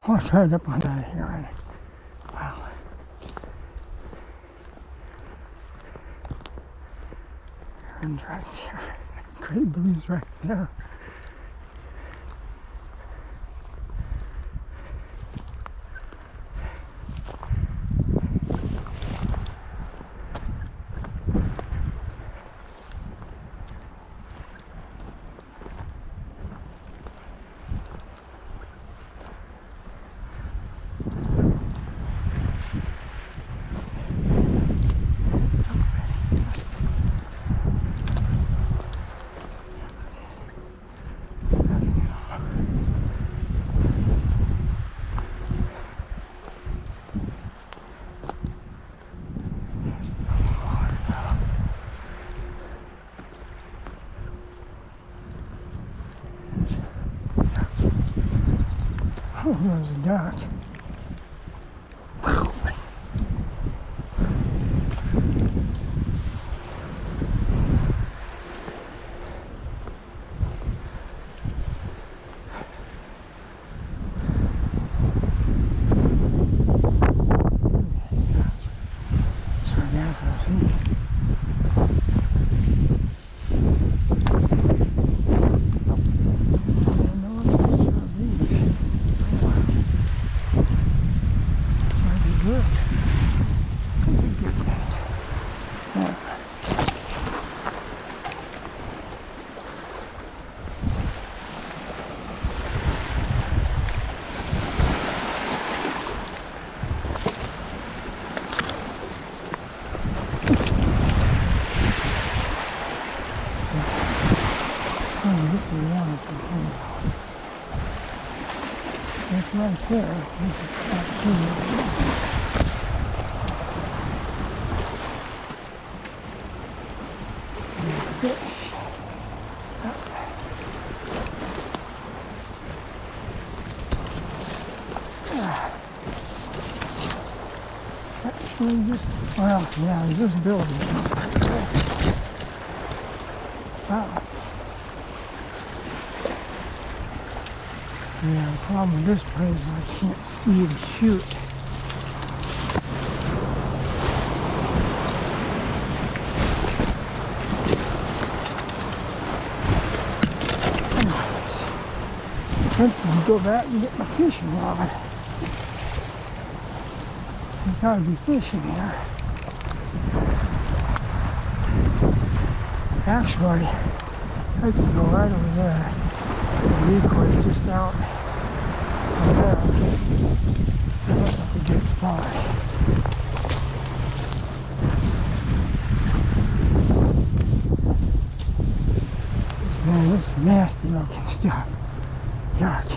I'll try it up on that here. Wow. Heron's right there. Great blues right there. Oh, there's a duck. It's right there. Actually, well, yeah, this building. Wow. Yeah, the problem with this place is I can't see to shoot. I'm tempted to go back and get my fishing rod. There's got to be fish in here. Actually, I could go right over there. The recoil is just out there. It looks like a good spot. Man, this is nasty looking stuff. Yuck.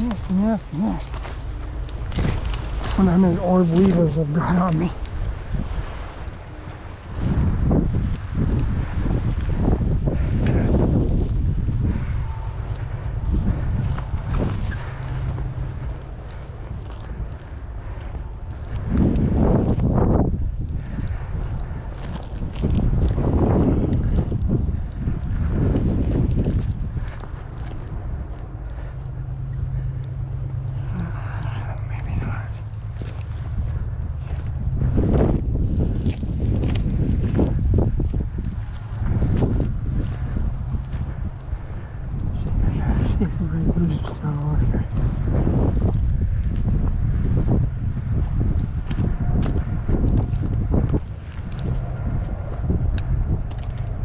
Nasty, nasty, nasty. I wonder how many orb weevils have got on me.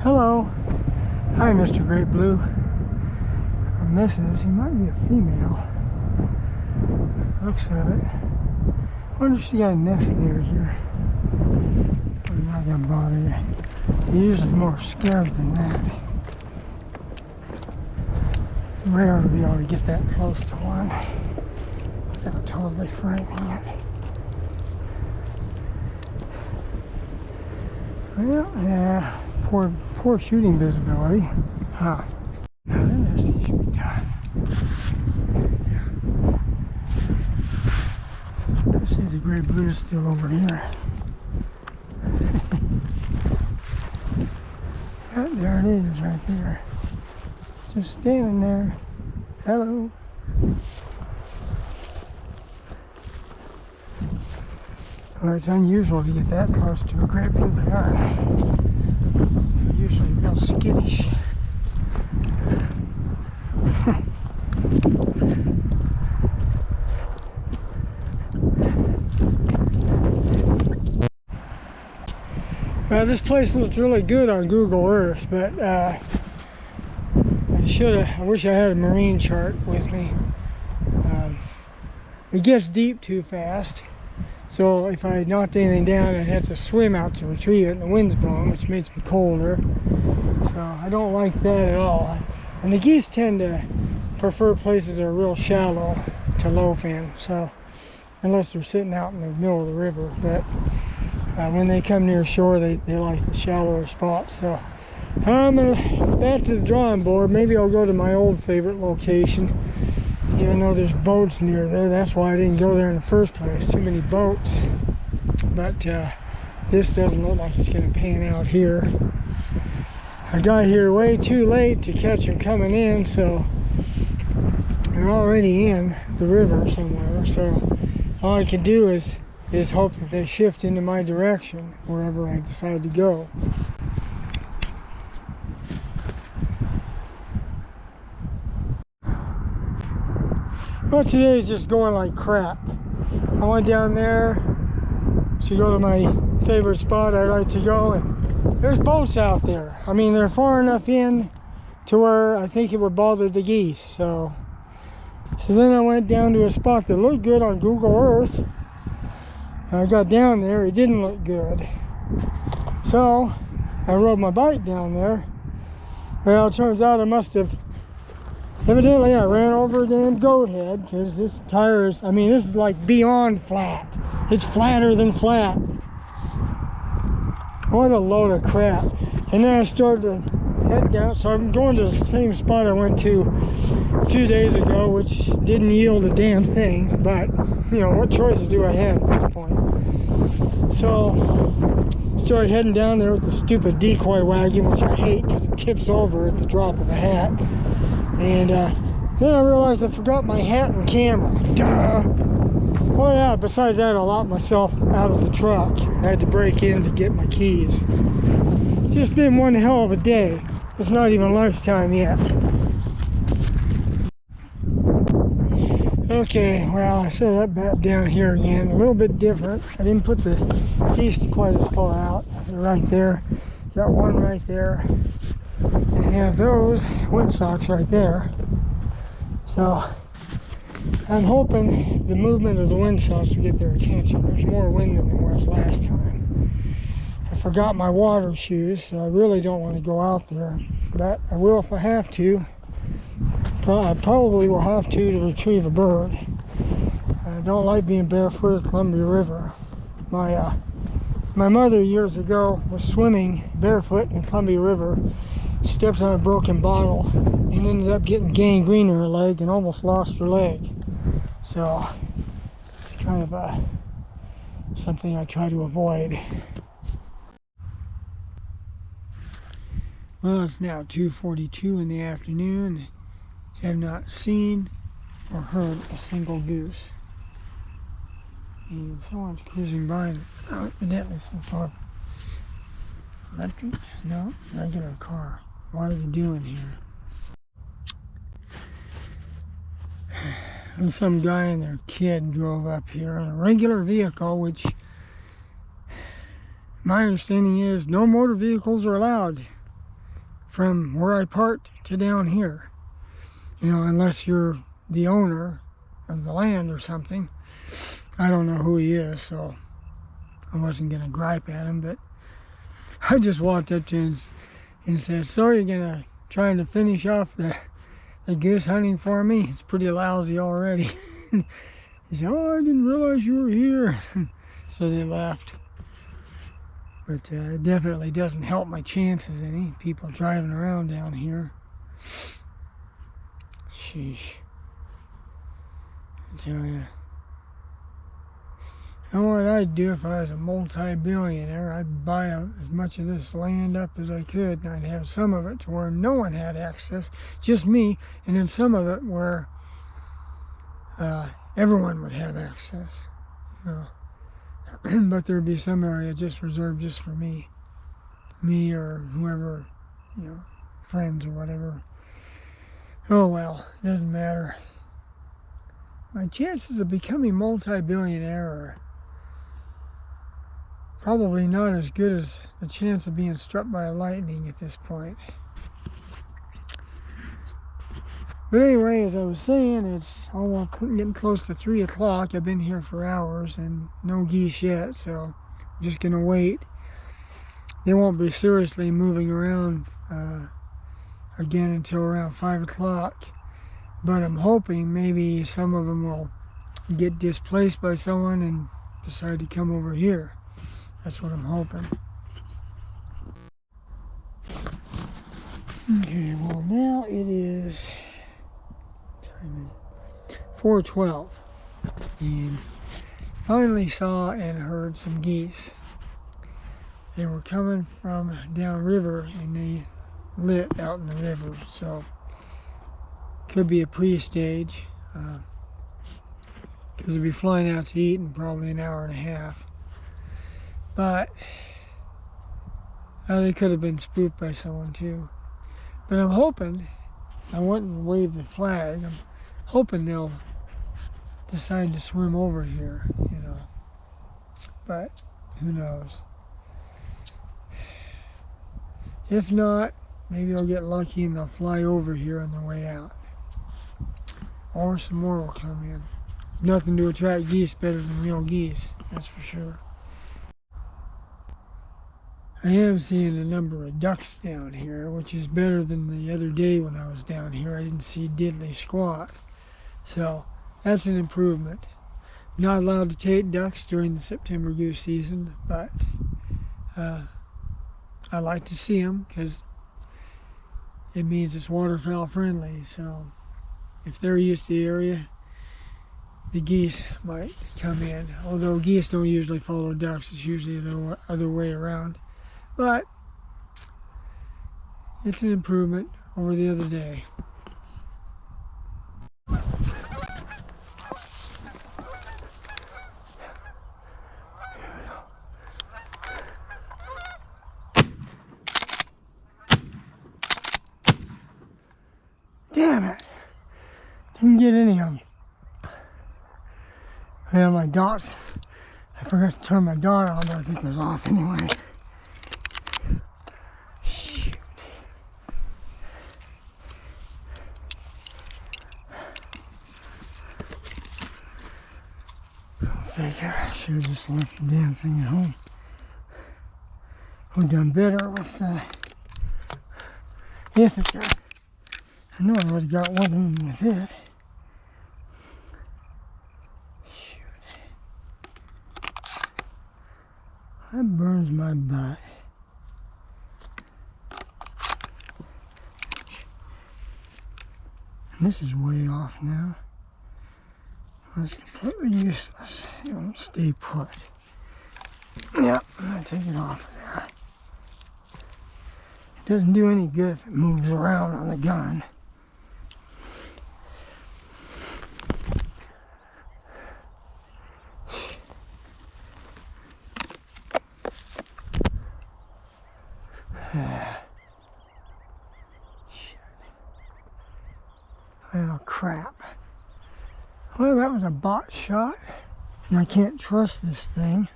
Hello. Hi, Mr. Great Blue. Or Mrs. He might be a female. Looks of it. I wonder if she got a nest near here. I'm not gonna bother you. You're usually more scared than that. Rare to be able to get that close to one without totally frightening it. Well, yeah, poor shooting visibility. Huh. Now the nesting should be done. Let's see if the gray blue is still over here. Yeah, there it is right there. Just standing there. Hello. Well, it's unusual to get that close to a great blue heron. They're usually real skittish. Well, this place looks really good on Google Earth, but I wish I had a marine chart with me. It gets deep too fast, so if I knocked anything down, I'd have to swim out to retrieve it, and the wind's blowing, which makes me colder. So I don't like that at all. And the geese tend to prefer places that are real shallow to low fin, so unless they're sitting out in the middle of the river. But when they come near shore, they like the shallower spots. So I'm back to the drawing board. Maybe I'll go to my old favorite location, even though there's boats near there. That's why I didn't go there in the first place. Too many boats. But this doesn't look like it's going to pan out here. I got here way too late to catch them coming in, so they're already in the river somewhere. So all I can do is hope that they shift into my direction wherever I decide to go. Well, today is just going like crap. I went down there to go to my favorite spot I like to go, and there's boats out there. I mean, they're far enough in to where I think it would bother the geese. So then I went down to a spot that looked good on Google Earth. I got down there, it didn't look good. So I rode my bike down there. Well, it turns out I must have, evidently I ran over a damn goat head, because this tire is, I mean, this is like beyond flat. It's flatter than flat. What a load of crap. And then I started to head down, so I'm going to the same spot I went to a few days ago, which didn't yield a damn thing, but you know, what choices do I have at this point? So started heading down there with the stupid decoy wagon, which I hate because it tips over at the drop of a hat. And then I realized I forgot my hat and camera. Duh! Well, yeah, besides that, I locked myself out of the truck. I had to break in to get my keys. It's just been one hell of a day. It's not even lunchtime yet. Okay, well, I set that back down here again, a little bit different. I didn't put the geese quite as far out. They're right there. Got one right there. And have those windsocks right there. So I'm hoping the movement of the windsocks will get their attention. There's more wind than there was last time. I forgot my water shoes, so I really don't want to go out there. But I will if I have to. I probably will have to retrieve a bird. I don't like being barefoot at the Columbia River. My mother years ago was swimming barefoot in the Columbia River, stepped on a broken bottle, and ended up getting gangrene in her leg and almost lost her leg. So it's kind of something I try to avoid. Well, it's now 2:42 in the afternoon. Have not seen or heard a single goose. And someone's cruising by, evidently some sort of electric? No, regular car. What are they doing here? And some guy and their kid drove up here in a regular vehicle, which my understanding is no motor vehicles are allowed from where I parked to down here. You know, unless you're the owner of the land or something. I don't know who he is, so I wasn't going to gripe at him, but I just walked up to him and said, "So you're going to trying to finish off the goose hunting for me? It's pretty lousy already." He said, "Oh, I didn't realize you were here." So they left. But it definitely doesn't help my chances any. People driving around down here. Sheesh. I tell you. And what I'd do if I was a multi-billionaire, I'd buy as much of this land up as I could, and I'd have some of it to where no one had access, just me, and then some of it where everyone would have access. You know, but there'd be some area just reserved just for me or whoever, you know, friends or whatever. Oh well, doesn't matter. My chances of becoming multi-billionaire are probably not as good as the chance of being struck by lightning at this point. But anyway, as I was saying, it's almost getting close to 3 o'clock. I've been here for hours and no geese yet, so I'm just going to wait. They won't be seriously moving around again until around 5 o'clock. But I'm hoping maybe some of them will get displaced by someone and decide to come over here. That's what I'm hoping. Okay, well now it is 4:12, and finally saw and heard some geese. They were coming from downriver and they lit out in the river, so could be a pre-stage, because they'll be flying out to eat in probably an hour and a half. But they could have been spooked by someone too. But I'm hoping, I went and waved the flag, I'm hoping they'll decide to swim over here, you know. But who knows? If not, maybe I'll get lucky and they'll fly over here on their way out. Or some more will come in. Nothing to attract geese better than real geese, that's for sure. I am seeing a number of ducks down here, which is better than the other day when I was down here. I didn't see diddly squat. So that's an improvement. Not allowed to take ducks during the September goose season, but I like to see them because it means it's waterfowl friendly. So if they're used to the area, the geese might come in. Although geese don't usually follow ducks, it's usually the other way around. But it's an improvement over the other day. Damn it! Didn't get any of them. Yeah, my dots. I forgot to turn my dot on, but I think it was off anyway. Shoot. Go figure. I should have just left the damn thing at home. Would have done better with Ithaca. I know I would have got one of them with it. Shoot. That burns my butt. And this is way off now. That's completely useless. It won't stay put. Yep, I'm going to take it off of there. It doesn't do any good if it moves around on the gun. Oh crap. Well, that was a bot shot, and I can't trust this thing.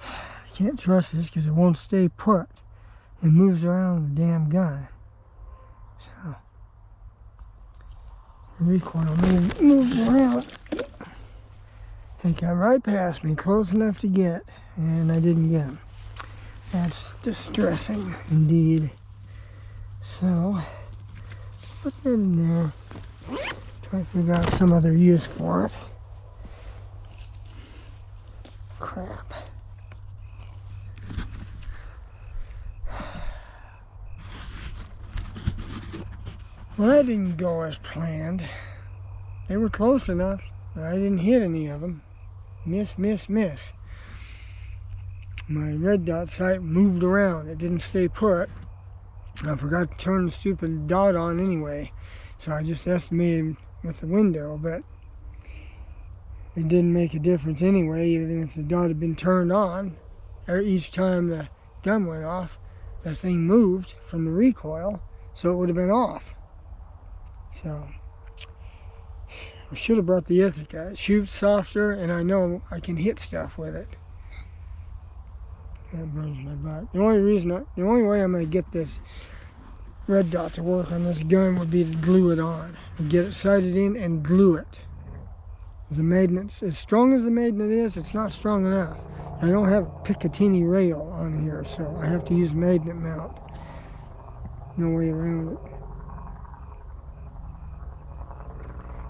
I can't trust this because it won't stay put. It moves around the damn gun. So, the recoil moves around. It got right past me, close enough to get, and I didn't get him. That's distressing indeed. So, put that in there. Try to figure out some other use for it. Crap. Well, that didn't go as planned. They were close enough, but I didn't hit any of them. Miss, miss, miss. My red dot sight moved around. It didn't stay put. I forgot to turn the stupid dot on anyway, so I just estimated with the window, but it didn't make a difference anyway, even if the dot had been turned on. Each time the gun went off, the thing moved from the recoil, so it would have been off. So I should have brought the Ithaca. It shoots softer, and I know I can hit stuff with it. That burns my butt. The only way I'm going to get this red dot to work on this gun would be to glue it on and get it sighted in and glue it. The magnet, as strong as the magnet is, it's not strong enough. I don't have Picatinny rail on here, so I have to use magnet mount. No way around it.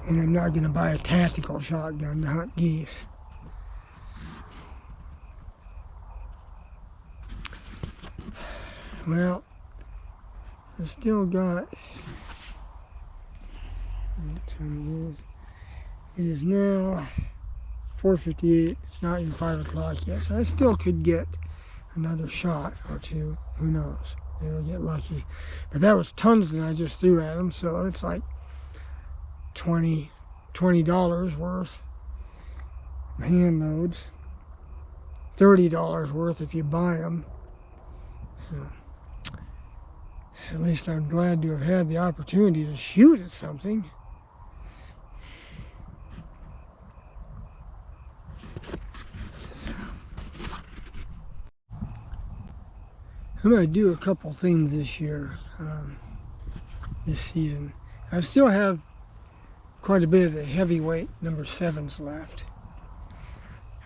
And I'm not going to buy a tactical shotgun to hunt geese. Well, I still got, what time it is now 4:58. It's not even 5 o'clock yet, so I still could get another shot or two. Who knows? Maybe I'll get lucky. But that was tungsten I just threw at them, so it's like $20 worth hand loads. $30 worth if you buy them. So at least I'm glad to have had the opportunity to shoot at something. I'm going to do a couple things this year, this season. I still have quite a bit of the heavyweight number 7s left.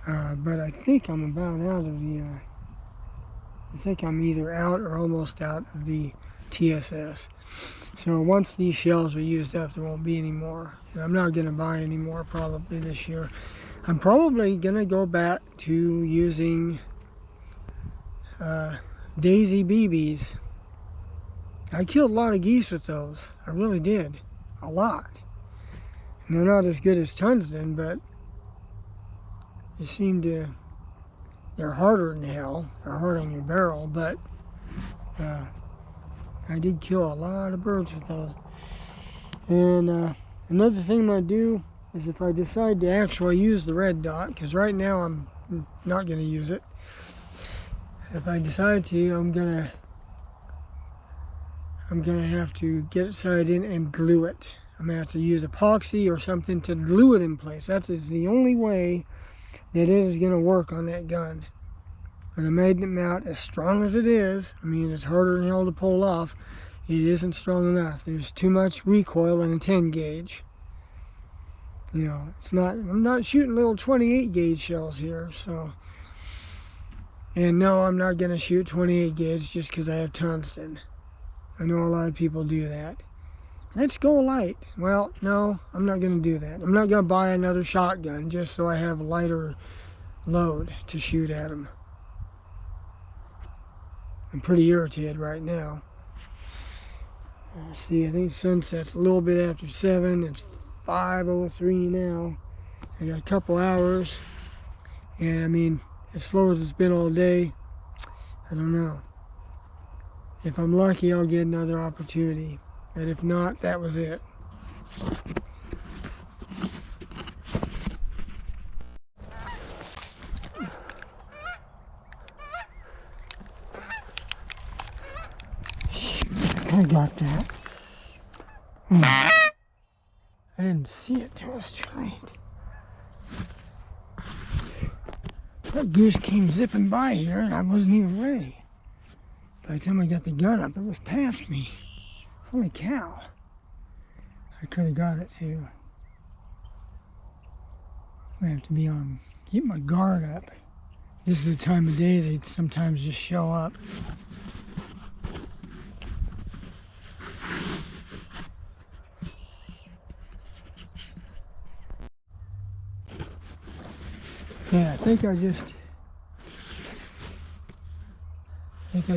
But I think I'm about out of the, I think I'm either out or almost out of the TSS. So once these shells are used up, there won't be any more. And I'm not going to buy any more probably this year. I'm probably going to go back to using Daisy BBs. I killed a lot of geese with those. I really did. A lot. And they're not as good as tungsten, but they seem to, they're harder than hell. They're hard on your barrel, but I did kill a lot of birds with those. And another thing I'm going to do is if I decide to actually use the red dot, because right now I'm not going to use it. If I decide to, I'm gonna have to get it sighted in and glue it. I'm gonna have to use epoxy or something to glue it in place. That is the only way that it is gonna work on that gun. On a magnet mount, as strong as it is, I mean, it's harder than hell to pull off. It isn't strong enough. There's too much recoil in a 10 gauge. You know, it's not. I'm not shooting little 28 gauge shells here, so. And no, I'm not going to shoot 28 gauge just because I have tungsten. I know a lot of people do that. Let's go light. Well, no, I'm not going to do that. I'm not going to buy another shotgun just so I have a lighter load to shoot at them. I'm pretty irritated right now. Let's see, I think sunset's a little bit after 7. It's 5:03 now. I got a couple hours. And I mean, as slow as it's been all day, I don't know. If I'm lucky, I'll get another opportunity. And if not, that was it. I got that. I didn't see it till it was too late. That goose came zipping by here and I wasn't even ready. By the time I got the gun up, it was past me. Holy cow. I could have got it too. I have to be on, keep my guard up. This is the time of day they sometimes just show up. Yeah, I think I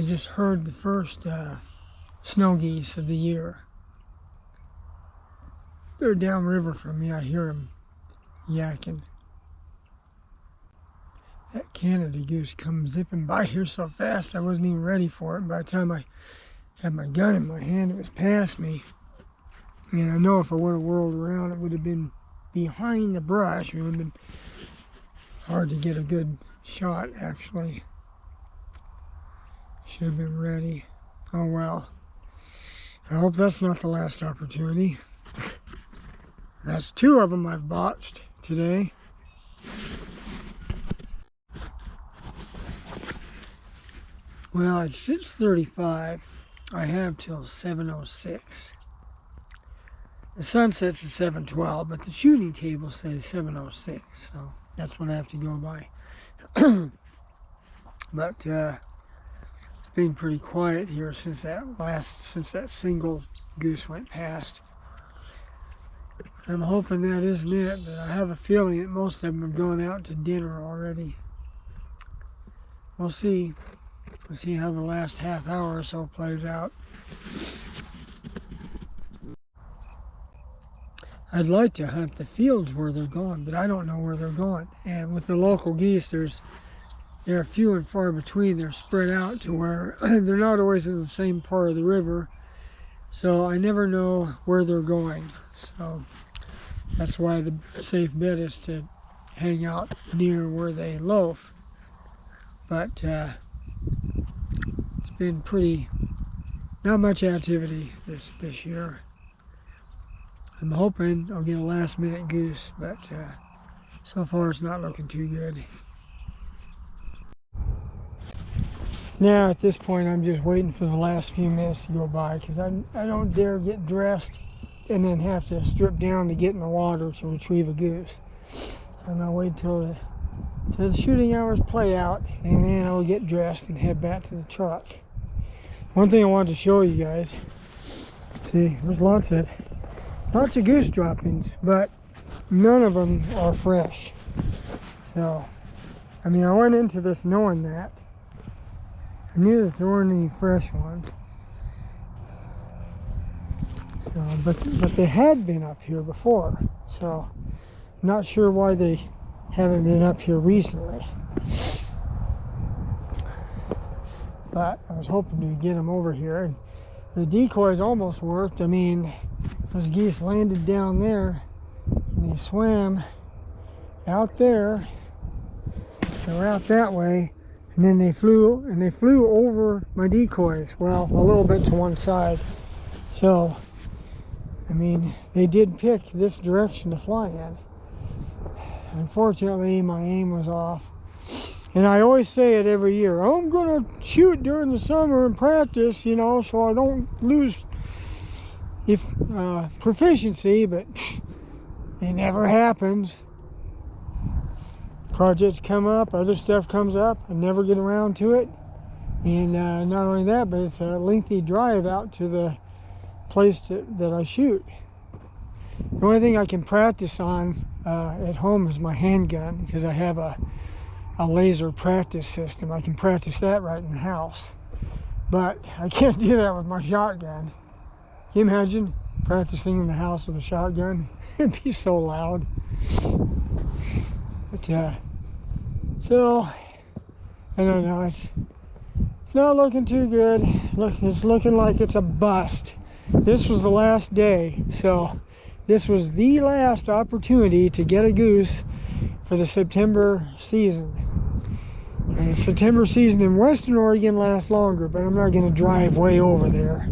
just heard the first snow geese of the year. They're downriver from me. I hear them yakking. That Canada goose comes zipping by here so fast I wasn't even ready for it. By the time I had my gun in my hand, it was past me. And I know if I would have whirled around, it would have been behind the brush. It would have been hard to get a good shot, actually. Should have been ready. Oh well. I hope that's not the last opportunity. That's 2 of them I've botched today. Well, it's 6:35. I have till 7:06. The sun sets at 7:12, but the shooting table says 7:06, so that's what I have to go by. But it's been pretty quiet here since that single goose went past. I'm hoping that isn't it, but I have a feeling that most of them have gone out to dinner already. We'll see. We'll see how the last half hour or so plays out. I'd like to hunt the fields where they're going, but I don't know where they're going. And with the local geese, they're few and far between. They're spread out to where they're not always in the same part of the river. So I never know where they're going. So that's why the safe bet is to hang out near where they loaf. But it's been not much activity this year. I'm hoping I'll get a last minute goose, but so far it's not looking too good. Now at this point I'm just waiting for the last few minutes to go by, because I don't dare get dressed and then have to strip down to get in the water to retrieve a goose. I'm going to wait till the shooting hours play out, and then I'll get dressed and head back to the truck. One thing I wanted to show you guys, see, there's lots of goose droppings, but none of them are fresh. So, I mean, I went into this knowing that. I knew that there weren't any fresh ones. So, but they had been up here before, so I'm not sure why they haven't been up here recently. But I was hoping to get them over here. And the decoys almost worked. I mean, those geese landed down there and they swam out there. They were out that way, and then they flew over my decoys. Well, a little bit to one side. So, I mean, they did pick this direction to fly in. Unfortunately, my aim was off. And I always say it every year. I'm going to shoot during the summer and practice, so I don't lose proficiency, but it never happens. Projects come up, other stuff comes up, I never get around to it. And not only that, but it's a lengthy drive out to the place that I shoot. The only thing I can practice on at home is my handgun, because I have a laser practice system. I can practice that right in the house. But I can't do that with my shotgun. Can you imagine practicing in the house with a shotgun? It'd be so loud. But so I don't know, it's not looking too good. It's looking like it's a bust. This was the last day, so this was the last opportunity to get a goose for the September season. And the September season in Western Oregon lasts longer, but I'm not going to drive way over there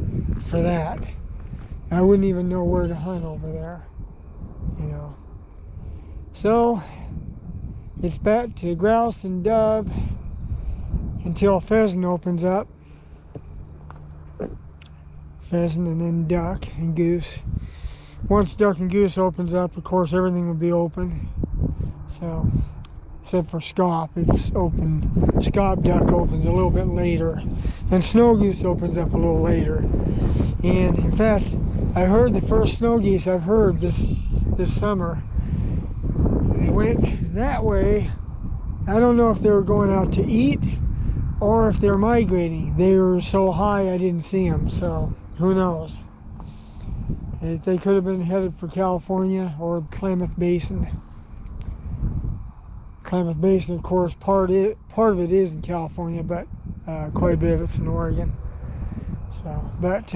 for that. I wouldn't even know where to hunt over there, So, it's back to grouse and dove until pheasant opens up. Pheasant and then duck and goose. Once duck and goose opens up, of course, everything will be open. So, except for scaup, it's open. Scaup duck opens a little bit later, and snow goose opens up a little later. And in fact, I heard the first snow geese I've heard this summer. They went that way. I don't know if they were going out to eat or if they're migrating. They were so high I didn't see them, so who knows. They could have been headed for California or Klamath Basin. Klamath Basin, of course, part of it is in California, but quite a bit of it's in Oregon. So, but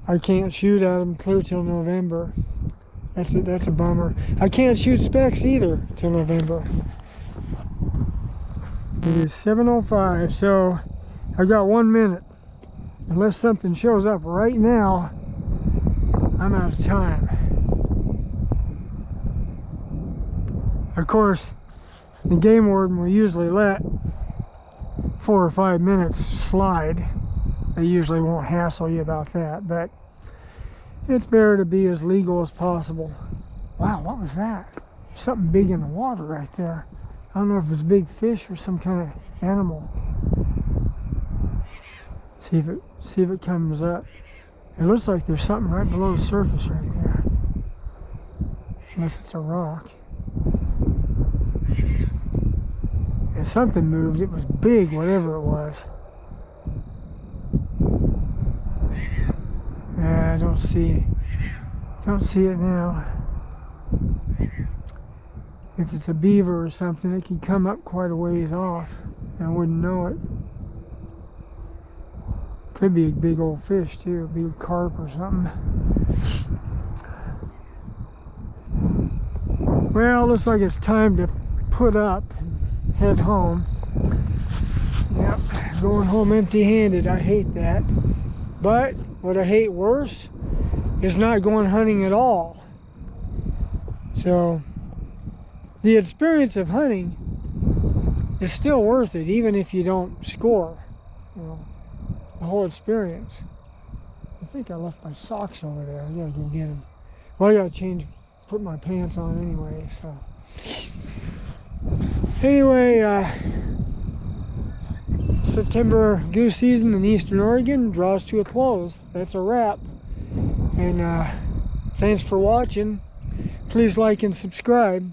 I can't shoot at them clear till November, That's a bummer. I can't shoot specs either till November. It is 7:05, so I got 1 minute. Unless something shows up right now, I'm out of time. Of course, the game warden will usually let 4 or 5 minutes slide. They usually won't hassle you about that, but it's better to be as legal as possible. Wow, what was that? Something big in the water right there. I don't know if it's a big fish or some kind of animal. See if it comes up. It looks like there's something right below the surface right there. Unless it's a rock. If something moved, it was big, whatever it was. Yeah, I don't see it now. If it's a beaver or something, it can come up quite a ways off, and I wouldn't know it. Could be a big old fish too, a big carp or something. Well, looks like it's time to put up and head home. Yep, going home empty-handed, I hate that. But what I hate worse is not going hunting at all. So the experience of hunting is still worth it, even if you don't score. You know, the whole experience. I think I left my socks over there. I gotta go get them. Well, I gotta change, put my pants on anyway. So anyway, September goose season in Eastern Oregon draws to a close. That's a wrap. And thanks for watching. Please like and subscribe.